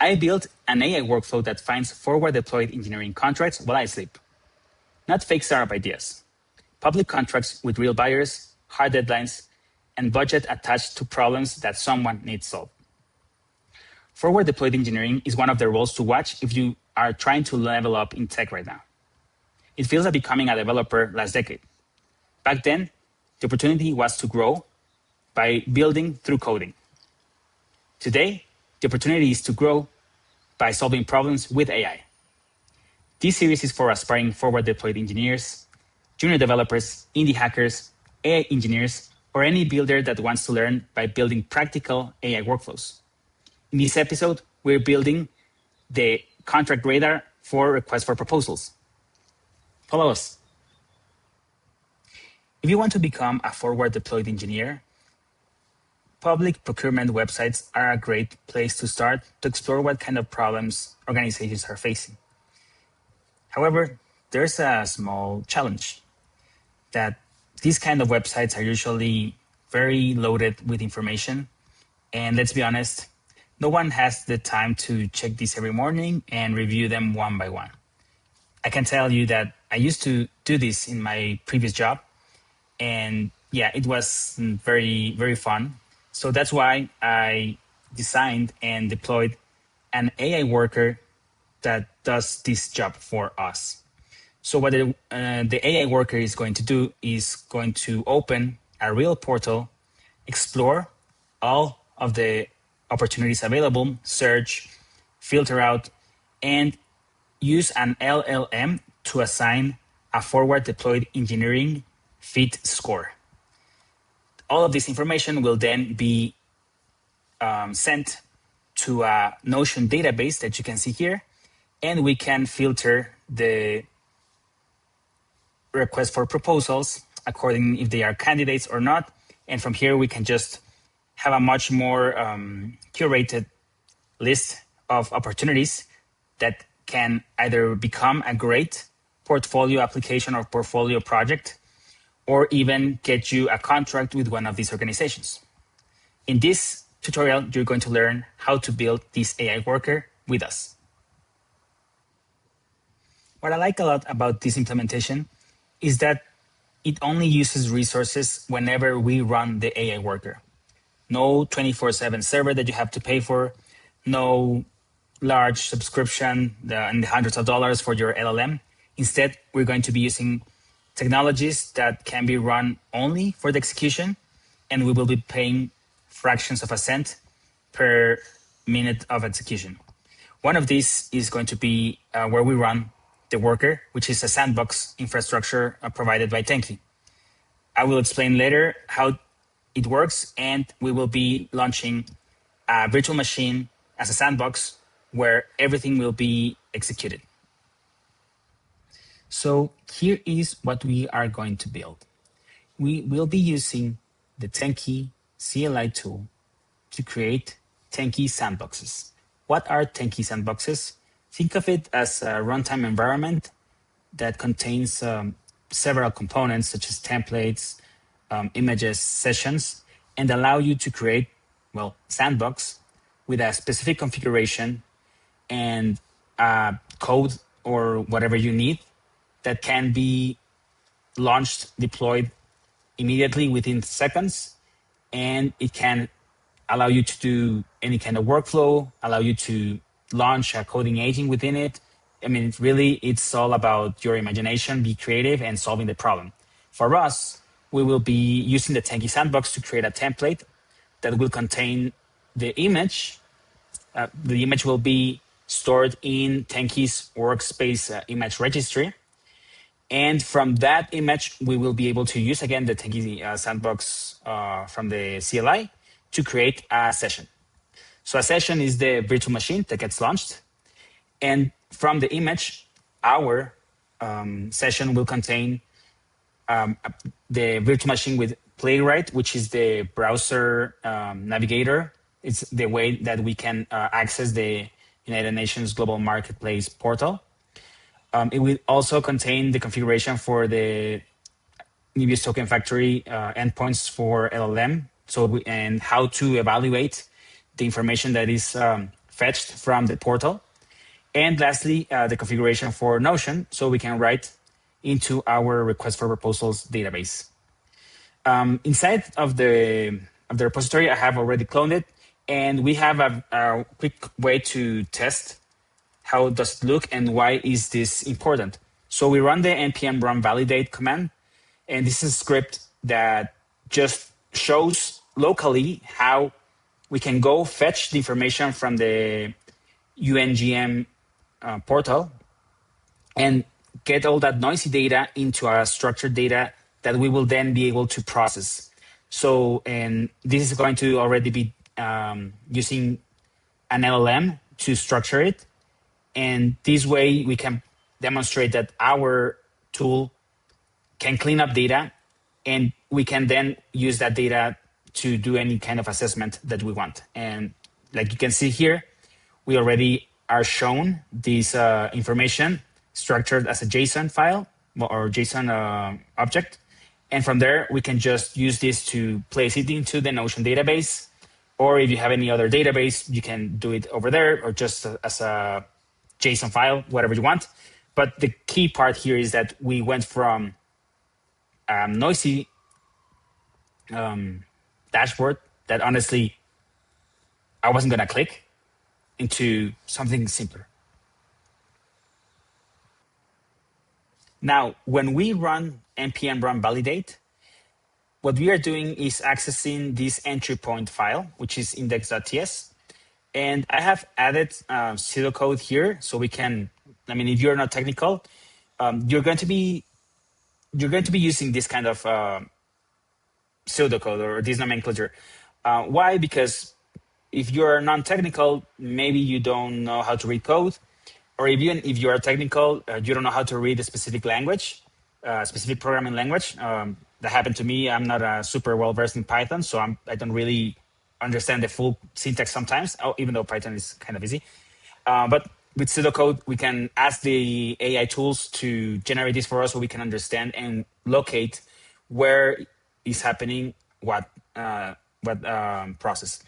I built an AI workflow that finds forward-deployed engineering contracts while I sleep. Not fake startup ideas. Public contracts with real buyers, hard deadlines, and budget attached to problems that someone needs solved. Forward-deployed engineering is one of the roles to watch if you are trying to level up in tech right now. It feels like becoming a developer last decade. Back then, the opportunity was to grow by building through coding. Today, the opportunity is to grow by solving problems with AI. This series is for aspiring forward-deployed engineers, junior developers, indie hackers, AI engineers, or any builder that wants to learn by building practical AI workflows. In this episode, we're building the contract radar for requests for proposals. Follow us. If you want to become a forward-deployed engineer, public procurement websites are a great place to start to explore what kind of problems organizations are facing. However, there's a small challenge that these kind of websites are usually very loaded with information. And let's be honest, no one has the time to check these every morning and review them one by one. I can tell you that I used to do this in my previous job. And yeah, it was very, very fun. So that's why I designed and deployed an AI worker that does this job for us. So what the AI worker is going to do is going to open a real portal, explore all of the opportunities available, search, filter out, and use an LLM to assign a forward-deployed engineering fit score. All of this information will then be sent to a Notion database that you can see here, and we can filter the request for proposals according if they are candidates or not. And from here, we can just have a much more curated list of opportunities that can either become a great portfolio application or portfolio project, or even get you a contract with one of these organizations. In this tutorial, you're going to learn how to build this AI worker with us. What I like a lot about this implementation is that it only uses resources whenever we run the AI worker. No 24/7 server that you have to pay for, no large subscription in the hundreds of dollars for your LLM. Instead, we're going to be using technologies that can be run only for the execution, and we will be paying fractions of a cent per minute of execution. One of these is going to be where we run the worker, which is a sandbox infrastructure provided by Tenki. I will explain later how it works, and we will be launching a virtual machine as a sandbox where everything will be executed. So here is what we are going to build. We will be using the Tenki CLI tool to create Tenki Sandboxes. What are Tenki Sandboxes? Think of it as a runtime environment that contains several components such as templates, images, sessions, and allow you to create, sandbox with a specific configuration and code or whatever you need that can be launched, deployed immediately within seconds, and it can allow you to do any kind of workflow, allow you to launch a coding agent within it. I mean, it's all about your imagination, be creative, and solving the problem. For us, we will be using the Tenki Sandbox to create a template that will contain the image. The image will be stored in Tenki's workspace image registry. And from that image, we will be able to use, again, the Tenki Sandbox from the CLI to create a session. So a session is the virtual machine that gets launched. And from the image, our session will contain the virtual machine with Playwright, which is the browser navigator. It's the way that we can access the United Nations Global Marketplace portal. It will also contain the configuration for the Nebius Token Factory endpoints for LLM, and how to evaluate the information that is fetched from the portal. And lastly, the configuration for Notion, so we can write into our request for proposals database. Inside of the repository, I have already cloned it, and we have a quick way to test how does it look and why is this important. So we run the npm run validate command, and this is a script that just shows locally how we can go fetch the information from the UNGM portal and get all that noisy data into our structured data that we will then be able to process. So, and this is going to already be using an LLM to structure it. And this way we can demonstrate that our tool can clean up data, and we can then use that data to do any kind of assessment that we want. And like you can see here, we already are shown this information structured as a JSON file or JSON object. And from there, we can just use this to place it into the Notion database. Or if you have any other database, you can do it over there or just as a JSON file, whatever you want. But the key part here is that we went from noisy dashboard that honestly I wasn't going to click into something simpler. Now, when we run npm run validate, what we are doing is accessing this entry point file, which is index.ts. And I have added pseudocode here so we can, I mean, if you're not technical, you're going to be using this kind of pseudocode or this nomenclature. Why? Because if you're non-technical, maybe you don't know how to read code, or even if you are technical, you don't know how to read a specific language, specific programming language. That happened to me. I'm not super well versed in Python, so I don't really understand the full syntax sometimes, even though Python is kind of easy. But with pseudocode, we can ask the AI tools to generate this for us so we can understand and locate where is happening what process.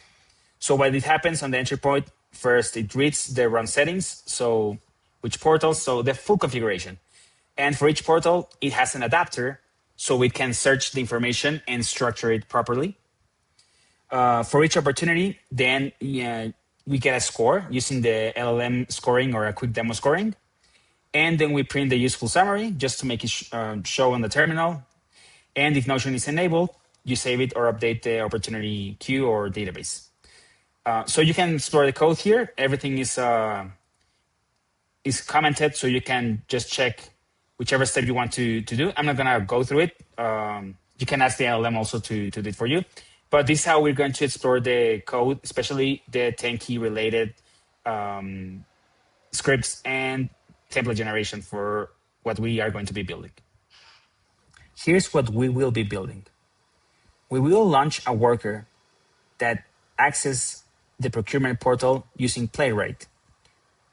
So when it happens on the entry point, first it reads the run settings, so which portals, so the full configuration. And for each portal, it has an adapter, so it can search the information and structure it properly. For each opportunity, then we get a score using the LLM scoring or a quick demo scoring. And then we print the useful summary just to make it show on the terminal. And if Notion is enabled, you save it or update the opportunity queue or database. So you can explore the code here. Everything is commented, so you can just check whichever step you want to do. I'm not going to go through it. You can ask the LLM also to do it for you. But this is how we're going to explore the code, especially the Tenki related scripts and template generation for what we are going to be building. Here's what we will be building. We will launch a worker that accesses the procurement portal using Playwright.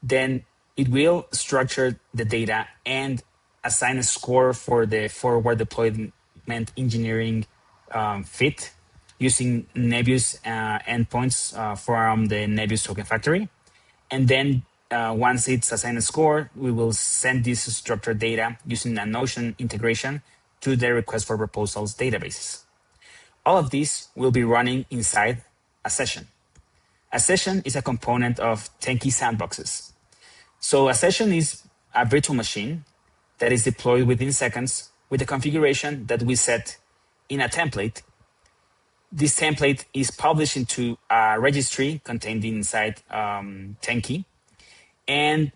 Then it will structure the data and assign a score for the forward deployment engineering fit using Nebius endpoints from the Nebius Token Factory. And then once it's assigned a score, we will send this structured data using a Notion integration to the request for proposals databases. All of this will be running inside a session. A session is a component of Tenki Sandboxes. So a session is a virtual machine that is deployed within seconds with a configuration that we set in a template. This template is published into a registry contained inside Tenki. And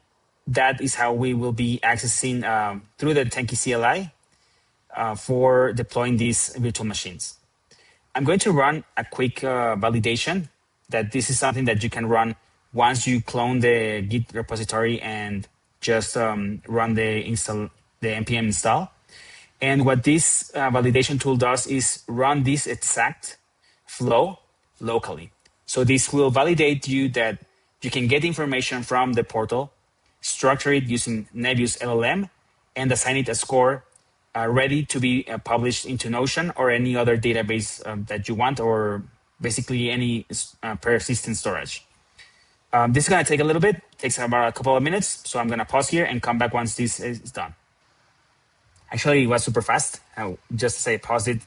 that is how we will be accessing through the Tenki CLI for deploying these virtual machines. I'm going to run a quick validation that this is something that you can run once you clone the Git repository and just run the npm install. And what this validation tool does is run this exact flow locally. So this will validate you that you can get information from the portal, structure it using Nebius LLM, and assign it a score ready to be published into Notion or any other database that you want, or basically any persistent storage. This is going to take a little bit, takes about a couple of minutes. So I'm going to pause here and come back once this is done. Actually, it was super fast. Just to say pause it,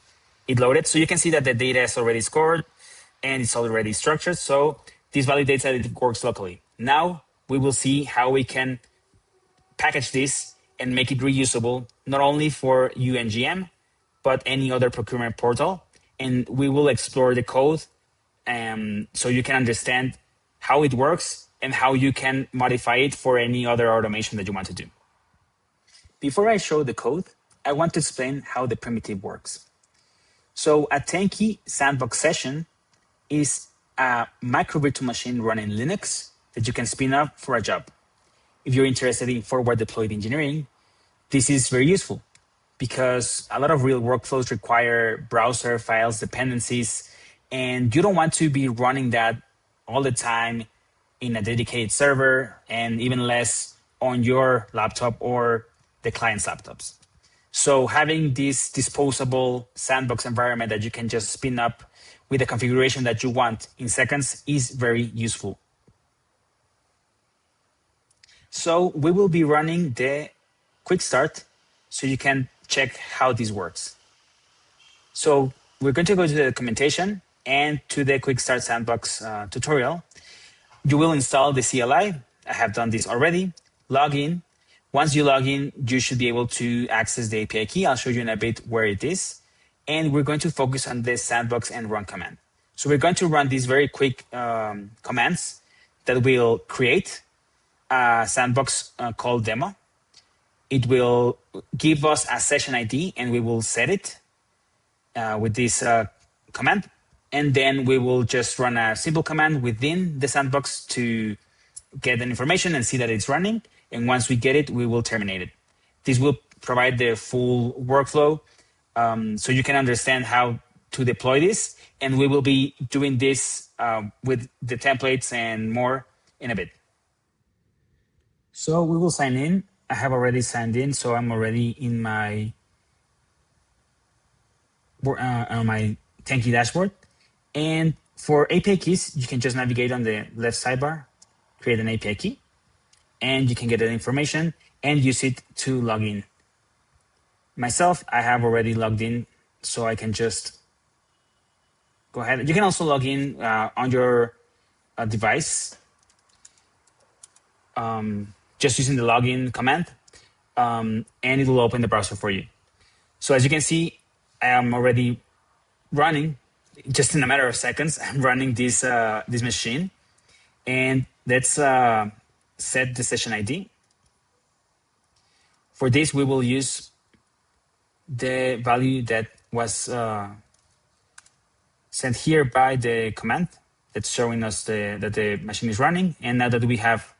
it loaded. So you can see that the data is already scored and it's already structured. So this validates that it works locally. Now we will see how we can package this and make it reusable, not only for UNGM, but any other procurement portal. And we will explore the code so you can understand how it works and how you can modify it for any other automation that you want to do. Before I show the code, I want to explain how the primitive works. So a Tenki Sandbox session is a micro virtual machine running Linux that you can spin up for a job. If you're interested in forward deployed engineering, this is very useful because a lot of real workflows require browser files, dependencies, and you don't want to be running that all the time in a dedicated server and even less on your laptop or the client's laptops. So having this disposable sandbox environment that you can just spin up with the configuration that you want in seconds is very useful. So we will be running the quick start so you can check how this works. So we're going to go to the documentation and to the quick start sandbox tutorial. You will install the CLI. I have done this already. Log in. Once you log in, you should be able to access the API key. I'll show you in a bit where it is. And we're going to focus on the sandbox and run command. So we're going to run these very quick commands that will create a sandbox called demo. It will give us a session ID and we will set it with this command. And then we will just run a simple command within the sandbox to get the information and see that it's running. And once we get it, we will terminate it. This will provide the full workflow so you can understand how to deploy this. And we will be doing this with the templates and more in a bit. So we will sign in. I have already signed in, so I'm already in my on my Tenki dashboard. And for API keys, you can just navigate on the left sidebar, create an API key, and you can get that information and use it to log in. Myself, I have already logged in, so I can just go ahead. You can also log in on your device, just using the login command, and it will open the browser for you. So as you can see, I am already running. Just in a matter of seconds, I'm running this this machine, and let's set the session ID. For this, we will use the value that was sent here by the command that's showing us that the machine is running. And now that we have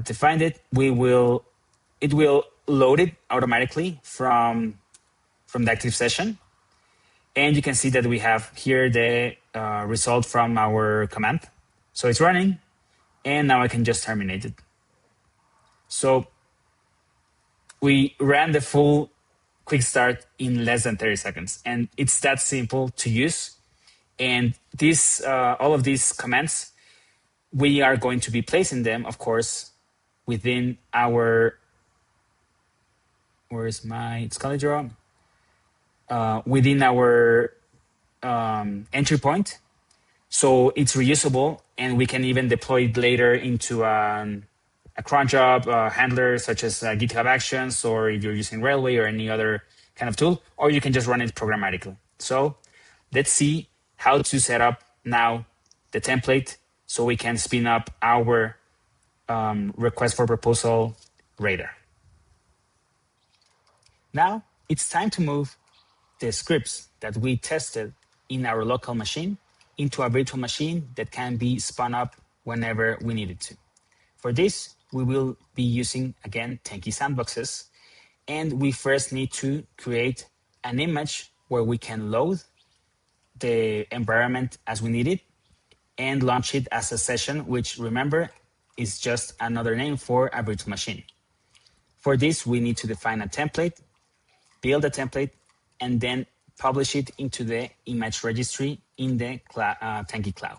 defined it, it will load it automatically from the active session. And you can see that we have here the result from our command. So it's running, and now I can just terminate it. So we ran the full quick start in less than 30 seconds, and it's that simple to use. And this, all of these commands, we are going to be placing them, of course, within our, where's my Scala draw? Within our entry point. So it's reusable, and we can even deploy it later into a cron job handler, such as GitHub Actions, or if you're using Railway or any other kind of tool, or you can just run it programmatically. So let's see how to set up now the template so we can spin up our request for proposal radar. Now it's time to move the scripts that we tested in our local machine into a virtual machine that can be spun up whenever we need it to. For this, we will be using, again, Tenki Sandboxes, and we first need to create an image where we can load the environment as we need it and launch it as a session, which, remember, is just another name for a virtual machine. For this, we need to define a template, build a template, and then publish it into the image registry in the Tenki Cloud.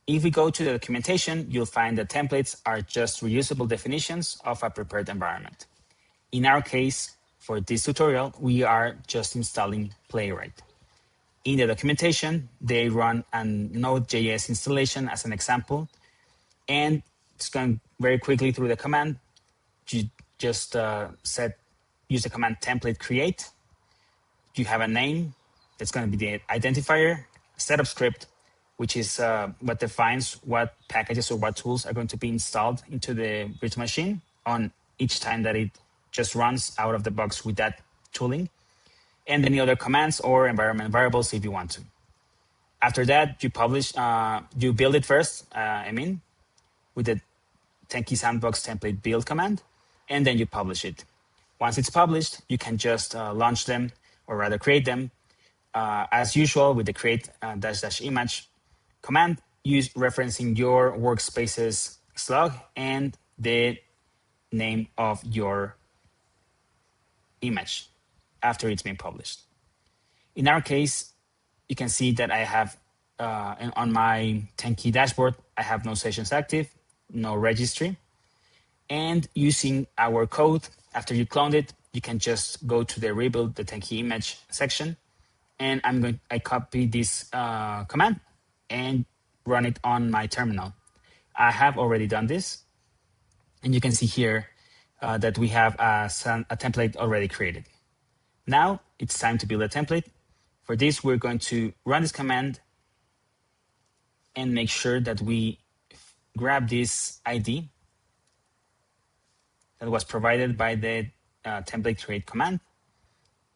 If we go to the documentation, you'll find the templates are just reusable definitions of a prepared environment. In our case, for this tutorial, we are just installing Playwright. In the documentation, they run a Node.js installation as an example, and it's going very quickly through the command. You just use the command template create. You have a name that's going to be the identifier, setup script, which is what defines what packages or what tools are going to be installed into the virtual machine on each time that it just runs out of the box with that tooling, and any other commands or environment variables if you want to. After that, you publish, you build it first, with the Tenki Sandbox template build command, and then you publish it. Once it's published, you can just launch them, or rather create them, as usual with the create --image command, referencing your workspace's slug and the name of your image after it's been published. In our case, you can see that I have on my Tenki dashboard, I have no sessions active, no registry. And using our code, after you cloned it, you can just go to the rebuild the Tenki image section. And I copy this command and run it on my terminal. I have already done this. And you can see here that we have a template already created. Now it's time to build a template. For this, we're going to run this command and make sure that we grab this ID that was provided by the template create command,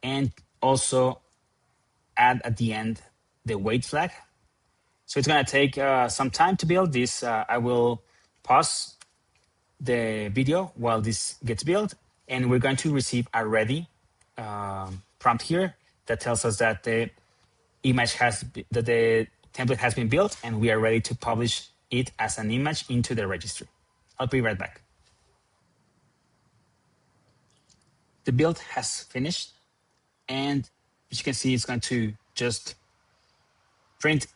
and also add at the end the wait flag. So it's going to take some time to build this. I will pause the video while this gets built, and we're going to receive a ready prompt here that tells us that the template has been built and we are ready to publish it as an image into the registry. I'll be right back. The build has finished, and as you can see, it's going to just print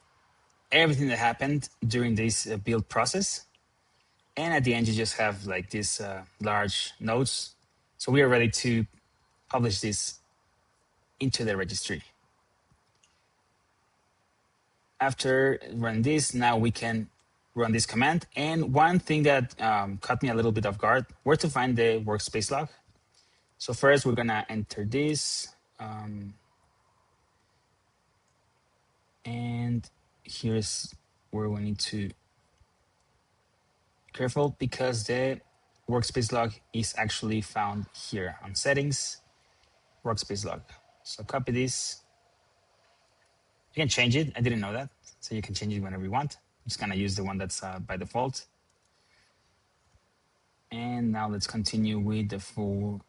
everything that happened during this build process. And at the end, you just have like these large nodes. So we are ready to publish this into the registry. After run this, now we can run this command. And one thing that caught me a little bit off guard, where to find the workspace log. So first we're gonna enter this. And here's where we need to be careful, because the workspace log is actually found here on settings, workspace log. So copy this. You can change it. I didn't know that. So you can change it whenever you want. I'm just gonna use the one that's by default. And now let's continue with the full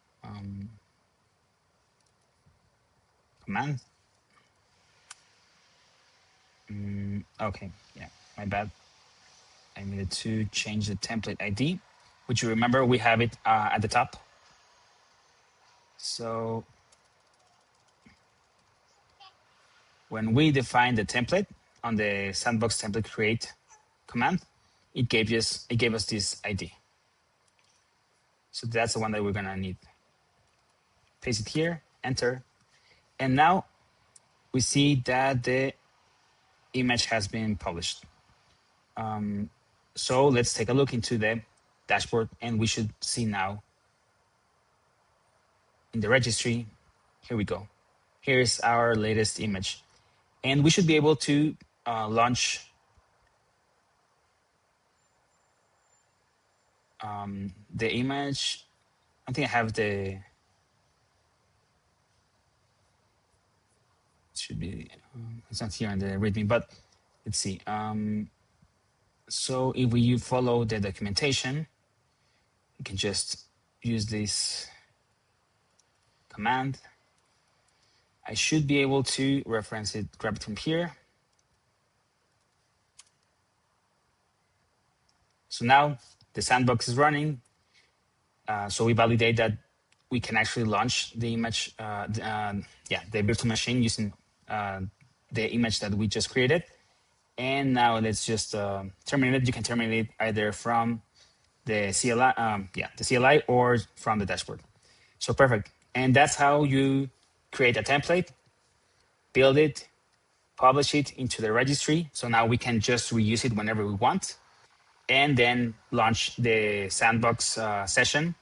command. Okay, yeah, my bad. I needed to change the template ID, which you remember we have it at the top. So when we define the template on the sandbox template create command, it gave us this ID. So that's the one that we're gonna need. Paste it here, enter, and now we see that the image has been published. So let's take a look into the dashboard, and we should see now in the registry. Here we go. Here's our latest image, and we should be able to launch the image. I think I have the, should be, it's not here in the README, but let's see. So if you follow the documentation, you can just use this command. I should be able to reference it, grab it from here. So now the sandbox is running. So we validate that we can actually launch the image, the virtual machine using the image that we just created. And now let's just terminate it. You can terminate it either from the CLI, the CLI or from the dashboard. So perfect. And that's how you create a template, build it, publish it into the registry. So now we can just reuse it whenever we want, and then launch the sandbox session,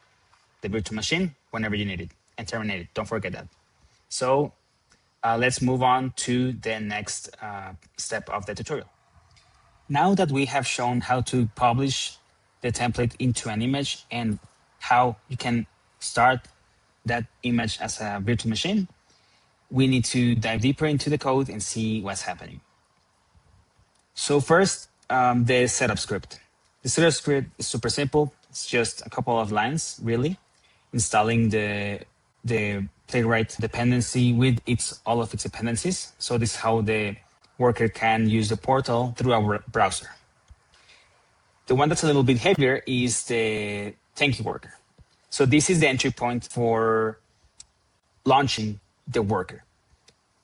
the virtual machine, whenever you need it, and terminate it. Don't forget that. So let's move on to the next step of the tutorial. Now that we have shown how to publish the template into an image and how you can start that image as a virtual machine, we need to dive deeper into the code and see what's happening. So first, the setup script. The setup script is super simple. It's just a couple of lines, really, installing the Playwright dependency with all of its dependencies. So this is how the worker can use the portal through our browser. The one that's a little bit heavier is the Tenki worker. So this is the entry point for launching the worker.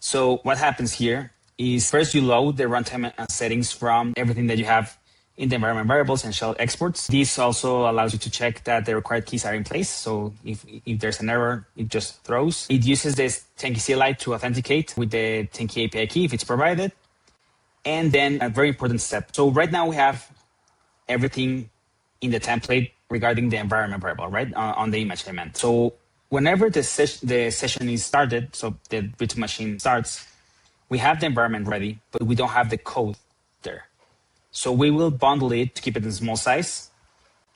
So what happens here is first you load the runtime settings from everything that you have in the environment variables and shell exports. This also allows you to check that the required keys are in place. So if there's an error, it just throws. It uses this Tenki CLI to authenticate with the Tenki API key if it's provided. And then a very important step. So right now we have everything in the template regarding the environment variable, right? On the image I meant. So whenever the session is started, so the virtual machine starts, we have the environment ready, but we don't have the code there. So we will bundle it to keep it in small size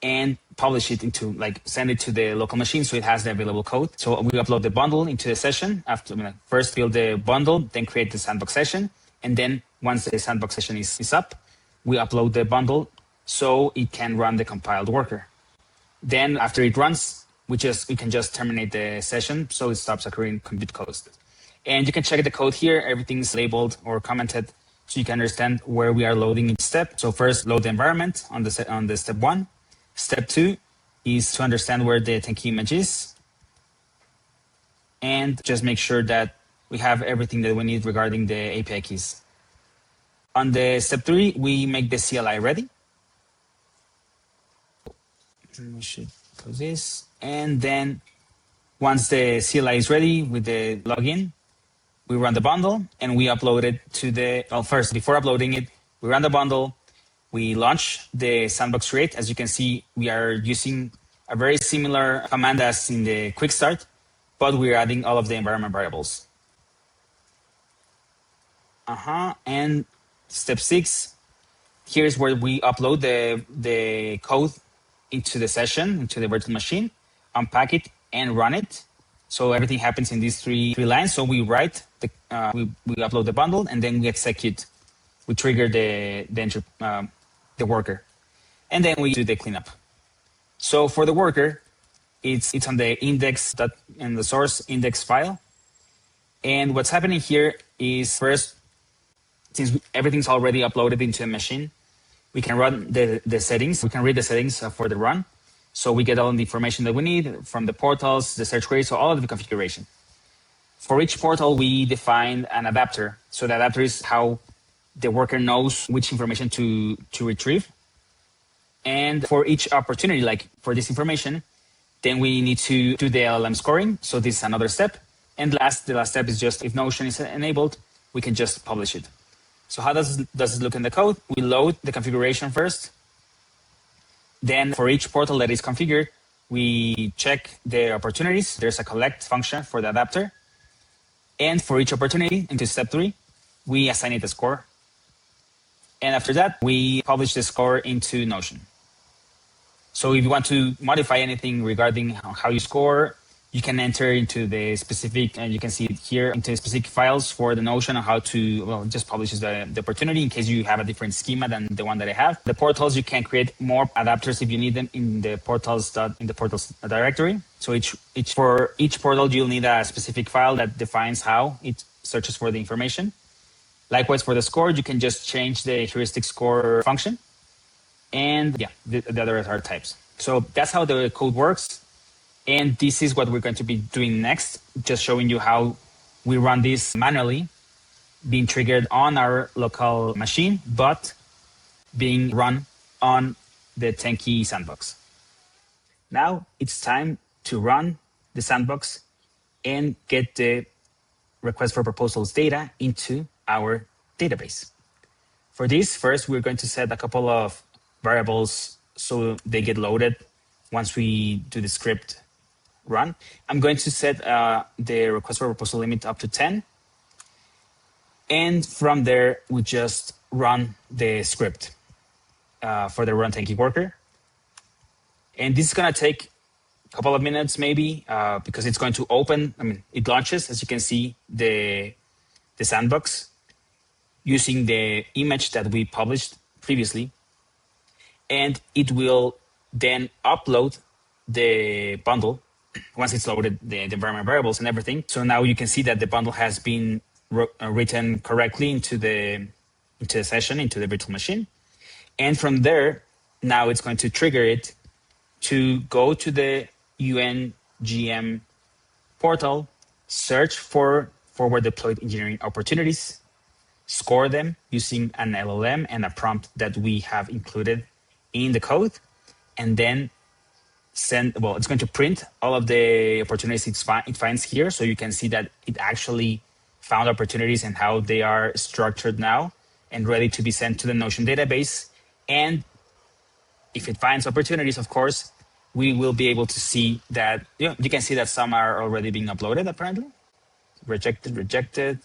and publish it into, send it to the local machine so it has the available code. So we upload the bundle into the session after first build the bundle, then create the sandbox session. And then once the sandbox session is up, we upload the bundle so it can run the compiled worker. Then after it runs, we can just terminate the session so it stops occurring compute cost. And you can check the code here. Everything's labeled or commented so you can understand where we are loading each step. So first, load the environment on the step 1. Step 2 is to understand where the Tenki image is and just make sure that we have everything that we need regarding the API keys. On the step 3, we make the CLI ready. We should close this. And then once the CLI is ready with the login, we run the bundle and we upload it to first, before uploading it, we run the bundle, we launch the sandbox create. As you can see, we are using a very similar command as in the quick start, but we're adding all of the environment variables. And step 6, here's where we upload the code into the session, into the virtual machine, unpack it and run it. So everything happens in these three lines. So we write, we upload the bundle, and then we execute. We trigger the worker, and then we do the cleanup. So for the worker, it's on the index in the source index file. And what's happening here is first, since everything's already uploaded into a machine, we can run the settings. We can read the settings for the run. So we get all the information that we need from the portals, the search query, so all of the configuration. For each portal, we define an adapter. So the adapter is how the worker knows which information to retrieve. And for each opportunity, like for this information, then we need to do the LLM scoring. So this is another step. And the last step is just if Notion is enabled, we can just publish it. So how does it look in the code? We load the configuration first. Then for each portal that is configured, we check the opportunities. There's a collect function for the adapter. And for each opportunity, into step 3, we assign it a score. And after that, we publish the score into Notion. So if you want to modify anything regarding how you score, you can enter into the specific, and you can see it here, into specific files for the Notion on how to, well, it just publishes the opportunity in case you have a different schema than the one that I have. The portals, you can create more adapters if you need them in the portals directory. So for each portal, you'll need a specific file that defines how it searches for the information. Likewise, for the score, you can just change the heuristic score function. And yeah, the other are types. So that's how the code works. And this is what we're going to be doing next, just showing you how we run this manually being triggered on our local machine, but being run on the Tenki Sandbox. Now it's time to run the sandbox and get the request for proposals data into our database. For this, first, we're going to set a couple of variables so they get loaded once we do the script run. I'm going to set the request for proposal limit up to 10. And from there, we just run the script for the run Tenki worker. And this is going to take a couple of minutes maybe because it's going to open. It launches, as you can see, the sandbox using the image that we published previously. And it will then upload the bundle once it's loaded, the environment variables and everything. So now you can see that the bundle has been written correctly into the session, into the virtual machine. And from there, now it's going to trigger it to go to the UNGM portal, search for forward deployed engineering opportunities, score them using an LLM and a prompt that we have included in the code, and then it's going to print all of the opportunities it finds here. So you can see that it actually found opportunities and how they are structured now and ready to be sent to the Notion database. And if it finds opportunities, of course, we will be able to see that, you can see that some are already being uploaded, apparently. Rejected.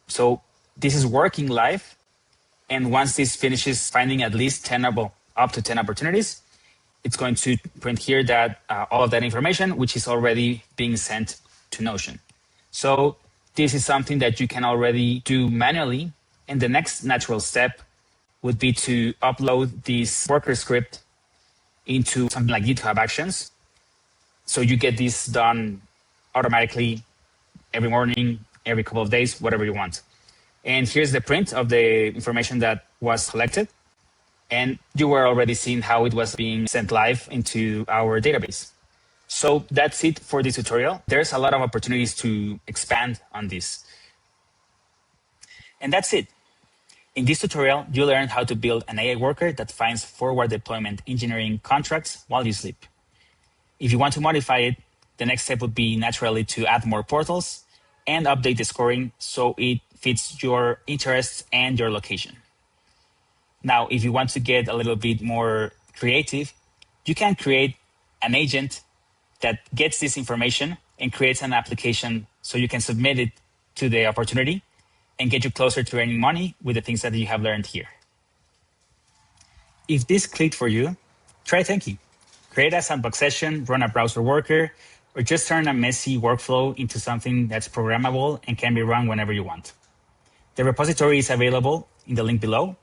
So this is working live. And once this finishes finding at least up to 10 opportunities, it's going to print here that all of that information, which is already being sent to Notion. So this is something that you can already do manually. And the next natural step would be to upload this worker script into something like GitHub Actions. So you get this done automatically every morning, every couple of days, whatever you want. And here's the print of the information that was collected. And you were already seeing how it was being sent live into our database. So that's it for this tutorial. There's a lot of opportunities to expand on this. And that's it. In this tutorial, you learned how to build an AI worker that finds forward deployment engineering contracts while you sleep. If you want to modify it, the next step would be naturally to add more portals and update the scoring so it fits your interests and your location. Now, if you want to get a little bit more creative, you can create an agent that gets this information and creates an application so you can submit it to the opportunity and get you closer to earning money with the things that you have learned here. If this clicked for you, try Tenki. Create a sandbox session, run a browser worker, or just turn a messy workflow into something that's programmable and can be run whenever you want. The repository is available in the link below.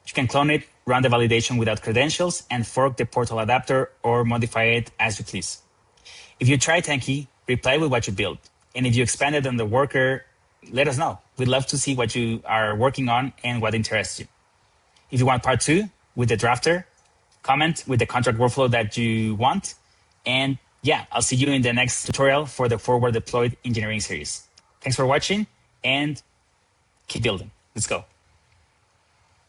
You can clone it, run the validation without credentials, and fork the portal adapter or modify it as you please. If you try Tenki, reply with what you built. And if you expanded on the worker, let us know. We'd love to see what you are working on and what interests you. If you want part 2 with the drafter, comment with the contract workflow that you want. And yeah, I'll see you in the next tutorial for the forward deployed engineering series. Thanks for watching and keep building. Let's go.